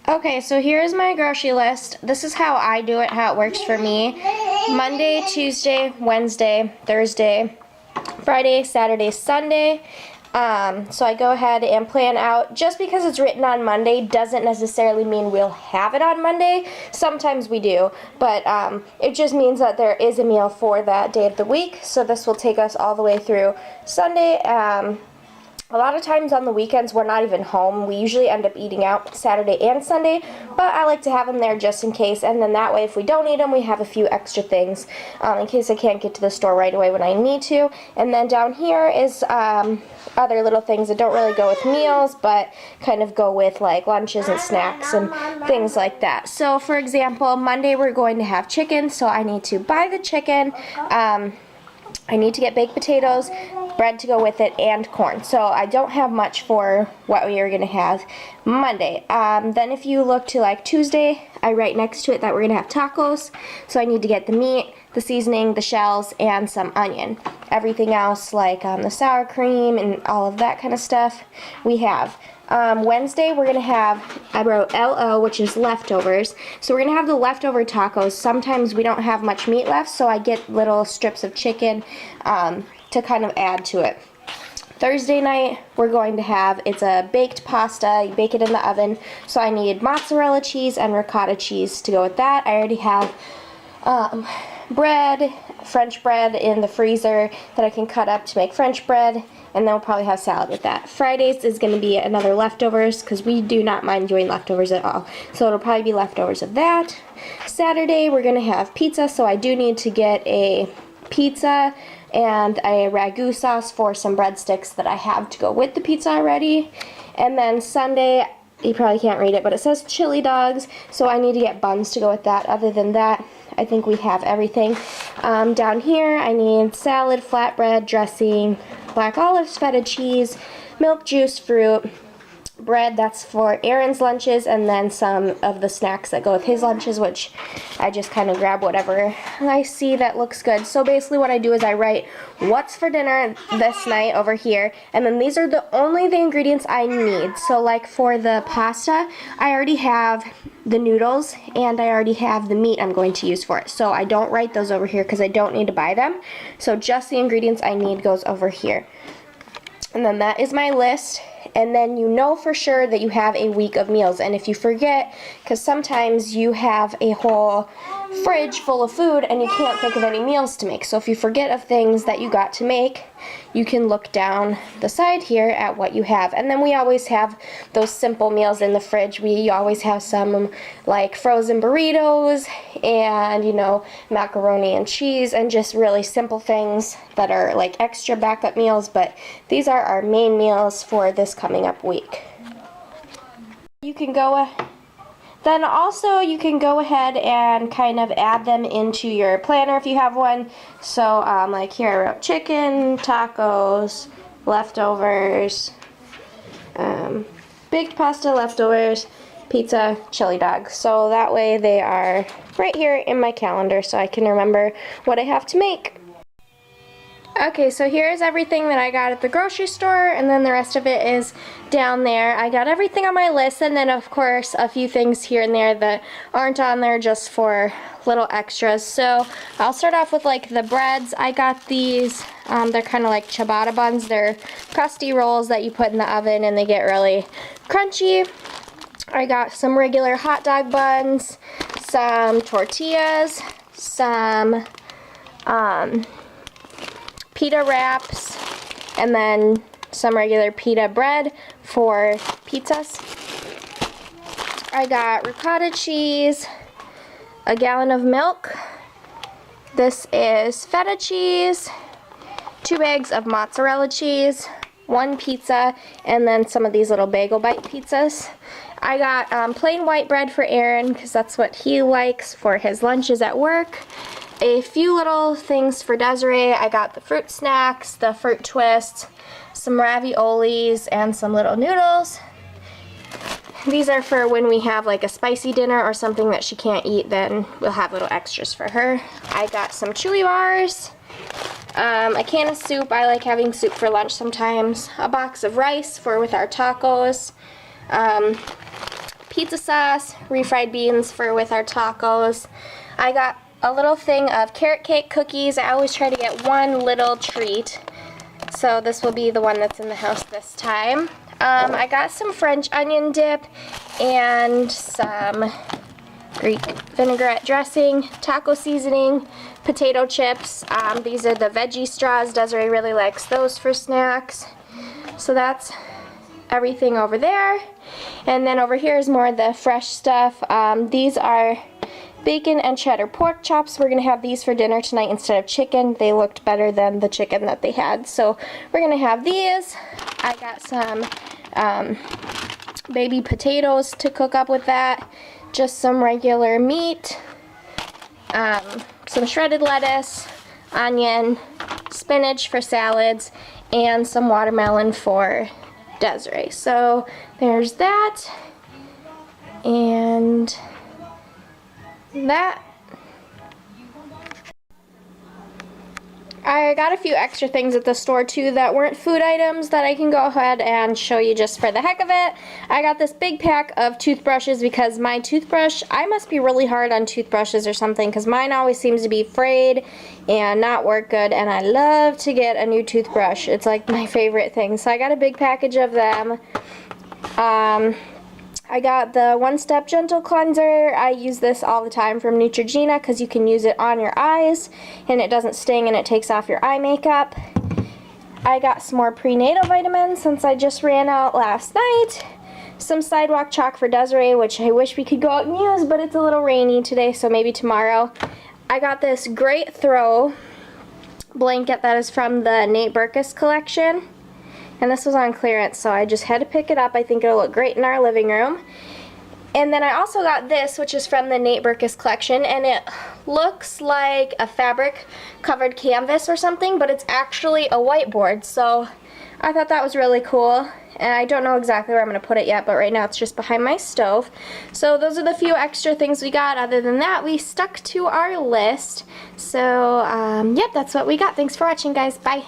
Okay, so here's my grocery list. This is how I do it, how it works for me. Monday, Tuesday, Wednesday, Thursday, Friday, Saturday, Sunday. So I go ahead and plan out. Just because it's written on Monday doesn't necessarily mean we'll have it on Monday. Sometimes we do, but it just means that there is a meal for that day of the week. So this will take us all the way through Sunday. A lot of times on the weekends we're not even home. We usually end up eating out Saturday and Sunday, but I like to have them there just in case, and then that way if we don't eat them we have a few extra things in case I can't get to the store right away when I need to. And then down here is other little things that don't really go with meals but kind of go with like lunches and snacks and things like that. So for example, Monday we're going to have chicken, so I need to buy the chicken. I need to get baked potatoes, bread to go with it, and corn. So I don't have much for what we are going to have Monday. Then if you look to like Tuesday, I write next to it that we're going to have tacos. So I need to get the meat, the seasoning, the shells, and some onion. Everything else like the sour cream and all of that kind of stuff we have. Wednesday we're going to have, I wrote LO, which is leftovers. So we're going to have the leftover tacos. Sometimes we don't have much meat left, so I get little strips of chicken to kind of add to it. Thursday night we're going to have, it's a baked pasta, you bake it in the oven. So I need mozzarella cheese and ricotta cheese to go with that. I already have bread, French bread in the freezer that I can cut up to make French bread, and then we'll probably have salad with that. Fridays is going to be another leftovers because we do not mind doing leftovers at all. So it'll probably be leftovers of that. Saturday we're going to have pizza, so I do need to get a pizza and a ragu sauce for some breadsticks that I have to go with the pizza already. And then Sunday, you probably can't read it, but it says chili dogs, so I need to get buns to go with that. Other than that, I think we have everything. Down here, I need salad, flatbread, dressing, black olives, feta cheese, milk, juice, fruit, bread, that's for Aaron's lunches, and then some of the snacks that go with his lunches, which I just kind of grab whatever I see that looks good. So basically what I do is I write what's for dinner this night over here, and then these are the ingredients I need. So like for the pasta, I already have the noodles and I already have the meat I'm going to use for it. So I don't write those over here because I don't need to buy them. So just the ingredients I need goes over here. And then that is my list, and then you know for sure that you have a week of meals. And if you forget, because sometimes you have a whole fridge full of food and you can't think of any meals to make. So if you forget of things that you got to make, you can look down the side here at what you have. And then we always have those simple meals in the fridge. We always have some like frozen burritos and, you know, macaroni and cheese and just really simple things that are like extra backup meals, but these are our main meals for this coming up week. You can go Then also you can go ahead and kind of add them into your planner if you have one. So like here I wrote chicken, tacos, leftovers, baked pasta, leftovers, pizza, chili dog. So that way they are right here in my calendar so I can remember what I have to make. Okay, so here's everything that I got at the grocery store, and then the rest of it is down there. I got everything on my list, and then of course a few things here and there that aren't on there just for little extras. So I'll start off with like the breads. I got these, they're kind of like ciabatta buns. They're crusty rolls that you put in the oven and they get really crunchy. I got some regular hot dog buns, some tortillas, some pita wraps, and then some regular pita bread for pizzas. I got ricotta cheese, a gallon of milk. This is feta cheese, 2 bags of mozzarella cheese, 1 pizza, and then some of these little bagel bite pizzas. I got plain white bread for Aaron because that's what he likes for his lunches at work. A few little things for Desiree. I got the fruit snacks, the fruit twists, some raviolis, and some little noodles. These are for when we have like a spicy dinner or something that she can't eat, then we'll have little extras for her. I got some chewy bars, a can of soup. I like having soup for lunch sometimes. A box of rice for with our tacos. pizza sauce, refried beans for with our tacos. I got a little thing of carrot cake cookies. I always try to get one little treat. So this will be the one that's in the house this time. I got some French onion dip and some Greek vinaigrette dressing, taco seasoning, potato chips. These are the veggie straws. Desiree really likes those for snacks. So that's everything over there. And then over here is more of the fresh stuff. These are bacon and cheddar pork chops. We're going to have these for dinner tonight instead of chicken. They looked better than the chicken that they had. So we're going to have these. I got some baby potatoes to cook up with that. Just some regular meat, some shredded lettuce, onion, spinach for salads, and some watermelon for Desiree. So there's that, and that. I got a few extra things at the store too that weren't food items that I can go ahead and show you just for the heck of it. I got this big pack of toothbrushes because my toothbrush, I must be really hard on toothbrushes or something because mine always seems to be frayed and not work good, and I love to get a new toothbrush. It's like my favorite thing. So I got a big package of them. I got the One Step Gentle Cleanser. I use this all the time from Neutrogena because you can use it on your eyes and it doesn't sting and it takes off your eye makeup. I got some more prenatal vitamins since I just ran out last night. Some sidewalk chalk for Desiree, which I wish we could go out and use, but it's a little rainy today, so maybe tomorrow. I got this great throw blanket that is from the Nate Berkus collection. And this was on clearance, so I just had to pick it up. I think it'll look great in our living room. And then I also got this, which is from the Nate Berkus collection, and it looks like a fabric covered canvas or something, but it's actually a whiteboard. So I thought that was really cool. And I don't know exactly where I'm going to put it yet, but right now it's just behind my stove. So those are the few extra things we got. Other than that, we stuck to our list. So, yep, that's what we got. Thanks for watching, guys. Bye.